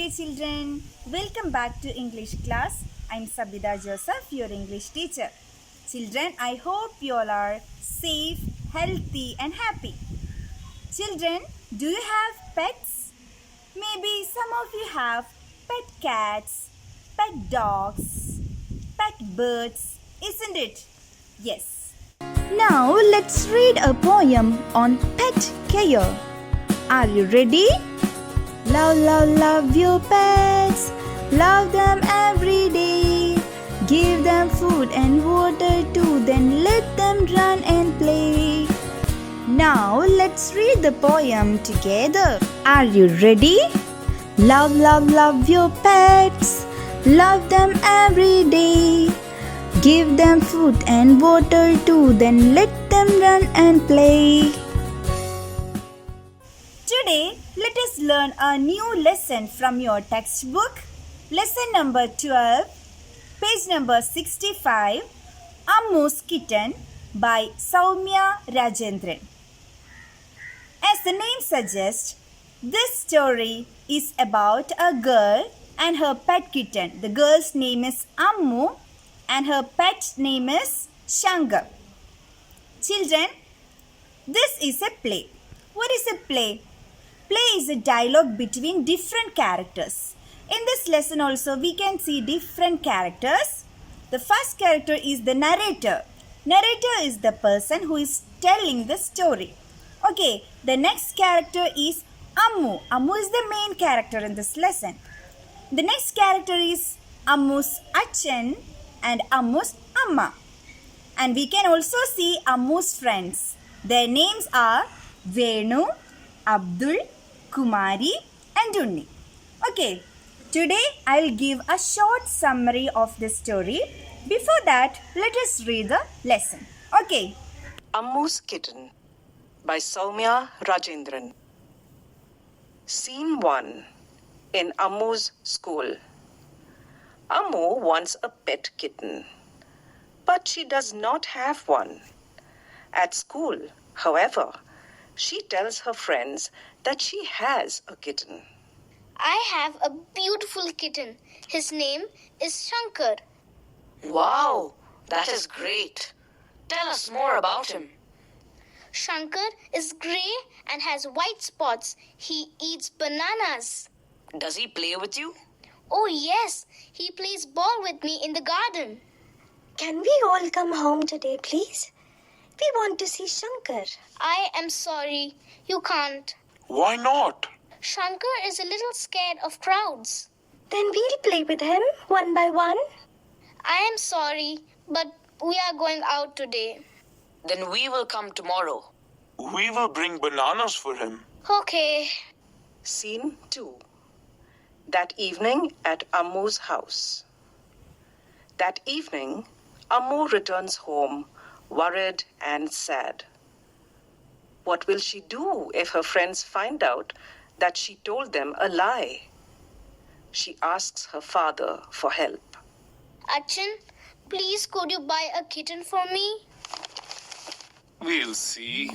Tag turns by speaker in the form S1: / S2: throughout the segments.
S1: dear children. Welcome back to English class. I'm Sabida Joseph, your English teacher. Children, I hope you all are safe, healthy and happy. Children, do you have pets? Maybe some of you have pet cats, pet dogs, pet birds, isn't it? Yes. Now let's read a poem on pet care. Are you ready? Love, love, love your pets. Love them every day. Give them food and water too. Then let them run and play. Now let's read the poem together. Are you ready? Love, love, love your pets. Love them every day. Give them food and water too. Then let them run and play. Today, let us learn a new lesson from your textbook. Lesson number 12, page number 65, AMMU'S Kitten by Soumya Rajendran. As the name suggests, this story is about a girl and her pet kitten. The girl's name is Ammu and her pet name is Shankar. Children, this is a play. What is a play? Play is a dialogue between different characters. In this lesson also we can see different characters. The first character is the narrator. Narrator is the person who is telling the story. Okay, the next character is Ammu. Ammu is the main character in this lesson. The next character is Ammu's Achan and Ammu's Amma. And we can also see Ammu's friends. Their names are Venu, Abdul, Kumari and Unni. Okay, today I will give a short summary of the story. Before that, let us read the lesson. Okay.
S2: AMMU'S Kitten by Soumya Rajendran. Scene 1. In Ammu's school. Ammu wants a pet kitten, but she does not have one. At school, however, she tells her friends that she has a kitten.
S3: I have a beautiful kitten. His name is Shankar.
S4: Wow, that is great. Tell us more about him.
S3: Shankar is grey and has white spots. He eats bananas.
S4: Does he play with you?
S3: Oh yes, he plays ball with me in the garden.
S5: Can we all come home today, please? We want to see Shankar.
S3: I am sorry, you can't.
S6: Why not?
S3: Shankar is a little scared of crowds.
S5: Then we'll play with him one by one.
S3: I am sorry, but we are going out today.
S4: Then we will come tomorrow.
S6: We will bring bananas for him.
S3: Okay.
S2: Scene 2. That evening at Ammu's house. That evening, Ammu returns home, worried and sad. What will she do if her friends find out that she told them a lie? She asks her father for help.
S3: Achan, please could you buy a kitten for me?
S6: We'll see.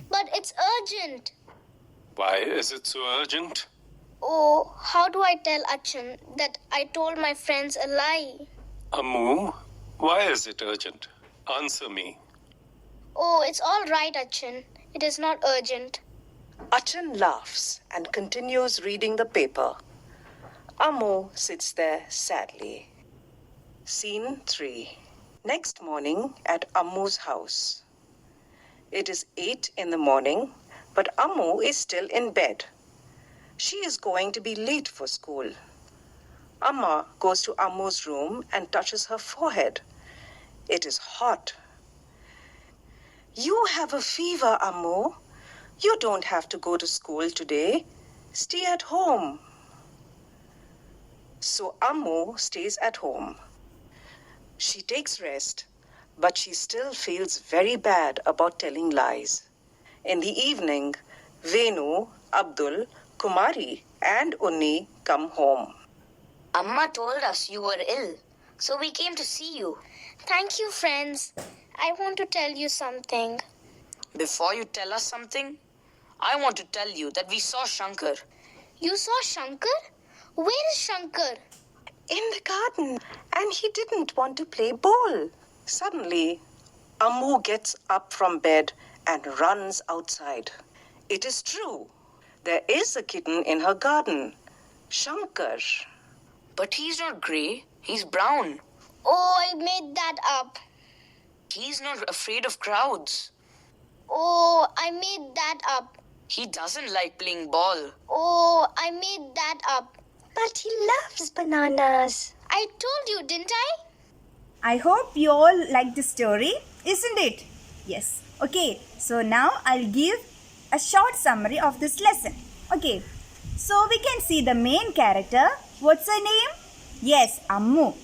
S3: But it's urgent.
S6: Why is it so urgent?
S3: Oh, how do I tell Achan that I told my friends a lie?
S6: Ammu, why is it urgent? Answer me.
S3: Oh, it's all right, Achan. It is not urgent.
S2: Achan laughs and continues reading the paper. Ammu sits there sadly. Scene 3. Next morning at Ammu's house. It is 8 in the morning, but Ammu is still in bed. She is going to be late for school. Amma goes to Ammu's room and touches her forehead. It is hot. You have a fever, Ammu. You don't have to go to school today. Stay at home. So Ammu stays at home. She takes rest, but she still feels very bad about telling lies. In the evening, Venu, Abdul, Kumari and Unni come home.
S4: Amma told us you were ill, so we came to see you.
S3: Thank you, friends. I want to tell you something.
S4: Before you tell us something, I want to tell you that we saw Shankar.
S3: You saw Shankar? Where is Shankar?
S2: In the garden, and he didn't want to play ball. Suddenly, Ammu gets up from bed and runs outside. It is true. There is a kitten in her garden. Shankar.
S4: But he's not grey, he's brown.
S3: Oh, I made that up.
S4: He's not afraid of crowds.
S3: Oh, I made that up.
S4: He doesn't like playing ball.
S3: Oh, I made that up.
S5: But he loves bananas.
S3: I told you, didn't I?
S1: I hope you all like the story, isn't it? Yes. Okay, so now I'll give a short summary of this lesson. Okay, so we can see the main character. What's her name? Yes, Ammu.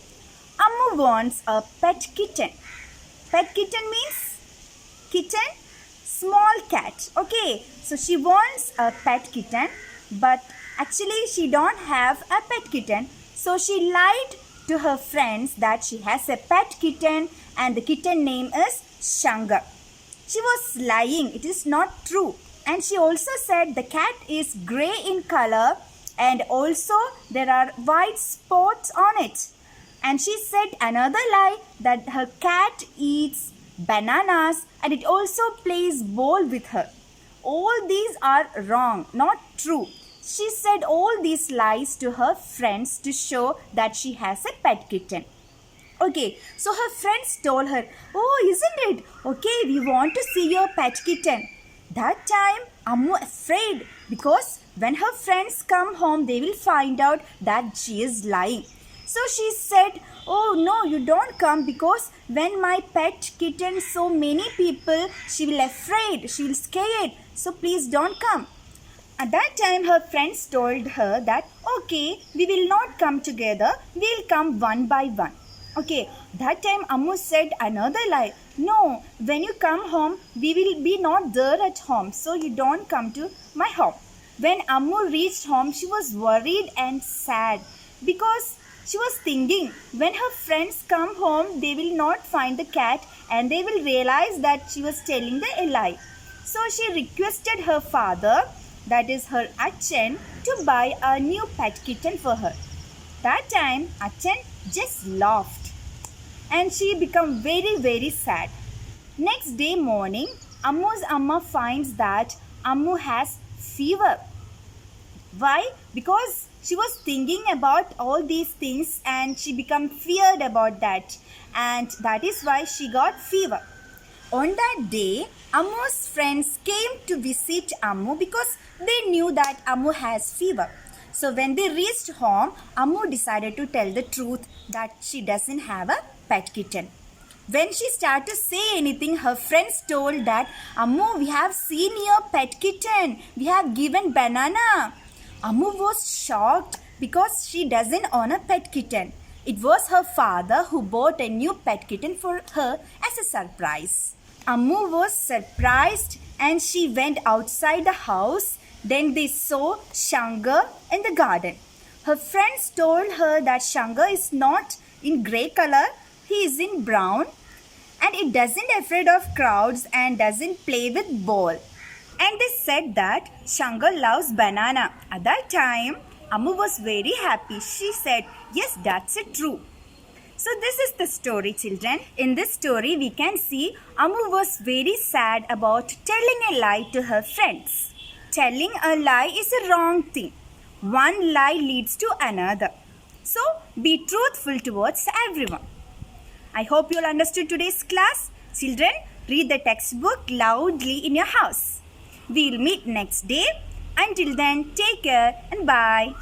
S1: Ammu wants a pet kitten. Pet kitten means kitten, small cat. Okay, so she wants a pet kitten, but actually she don't have a pet kitten. So she lied to her friends that she has a pet kitten and the kitten name is Shankar. She was lying. It is not true. And she also said the cat is grey in color and also there are white spots on it. And she said another lie that her cat eats bananas and it also plays ball with her. All these are wrong, not true. She said all these lies to her friends to show that she has a pet kitten. Okay, so her friends told her, oh, isn't it? Okay, we want to see your pet kitten. That time, Ammu afraid because when her friends come home, they will find out that she is lying. So she said, oh no, you don't come because when my pet kitten so many people, she will afraid, she will scared. So please don't come. At that time, her friends told her that, okay, we will not come together, we will come one by one. Okay, that time Ammu said another lie. No, when you come home, we will be not there at home, so you don't come to my home. When Ammu reached home, she was worried and sad because she was thinking when her friends come home, they will not find the cat and they will realize that she was telling a lie. So she requested her father, that is her Achan, to buy a new pet kitten for her. That time, Achan just laughed and she became very sad. Next day morning, Ammu's Amma finds that Ammu has fever. Why? Because she was thinking about all these things and she became feared about that, and that is why she got fever. On that day, Ammu's friends came to visit Ammu because they knew that Ammu has fever. So when they reached home, Ammu decided to tell the truth that she doesn't have a pet kitten. When she started to say anything, her friends told that, Ammu, we have seen your pet kitten. We have given banana. Ammu was shocked because she doesn't own a pet kitten. It was her father who bought a new pet kitten for her as a surprise. Ammu was surprised and she went outside the house. Then they saw Shankar in the garden. Her friends told her that Shankar is not in grey color, he is in brown and it doesn't afraid of crowds and doesn't play with ball. And they said that Shankar loves banana. At that time, Ammu was very happy. She said, yes, that's it true. So this is the story, children. In this story, we can see Ammu was very sad about telling a lie to her friends. Telling a lie is a wrong thing. One lie leads to another. So be truthful towards everyone. I hope you all understood today's class. Children, read the textbook loudly in your house. We'll meet next day. Until then, take care and bye.